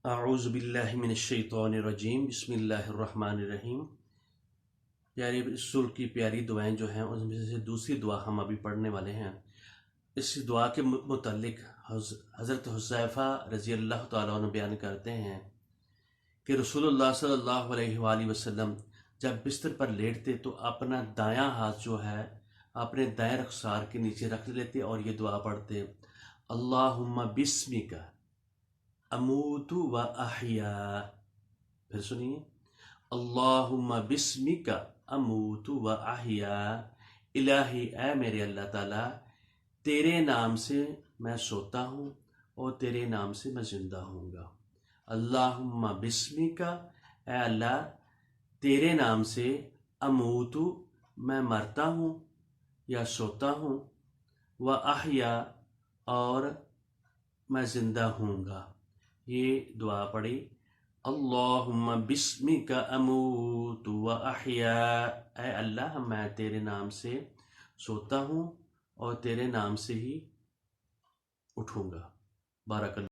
اعوذ باللہ من الشیطان الرجیم، بسم اللہ الرحمن الرحیم۔ پیاری رسول کی پیاری دعائیں جو ہیں ان میں سے دوسری دعا ہم ابھی پڑھنے والے ہیں۔ اس دعا کے متعلق حضرت حذیفہ رضی اللہ تعالیٰ عنہ بیان کرتے ہیں کہ رسول اللہ صلی اللہ علیہ وآلہ وسلم جب بستر پر لیٹتے تو اپنا دایاں ہاتھ جو ہے اپنے دائیں رخسار کے نیچے رکھ لیتے اور یہ دعا پڑھتے: اللہم بسمک اموت و احیا۔ پھر سنیے: اللہم بسمک اموت و احیا۔ الہی اے میرے اللہ تعالیٰ، تیرے نام سے میں سوتا ہوں اور تیرے نام سے میں زندہ ہوں گا۔ اللہم بسمک، اے اللہ تیرے نام سے، اموت میں مرتا ہوں یا سوتا ہوں، و احیا اور میں زندہ ہوں گا۔ یہ دعا پڑھی: اللہم بسمک اموت و احیا، اے اللہ میں تیرے نام سے سوتا ہوں اور تیرے نام سے ہی اٹھوں گا۔ بارک اللہ۔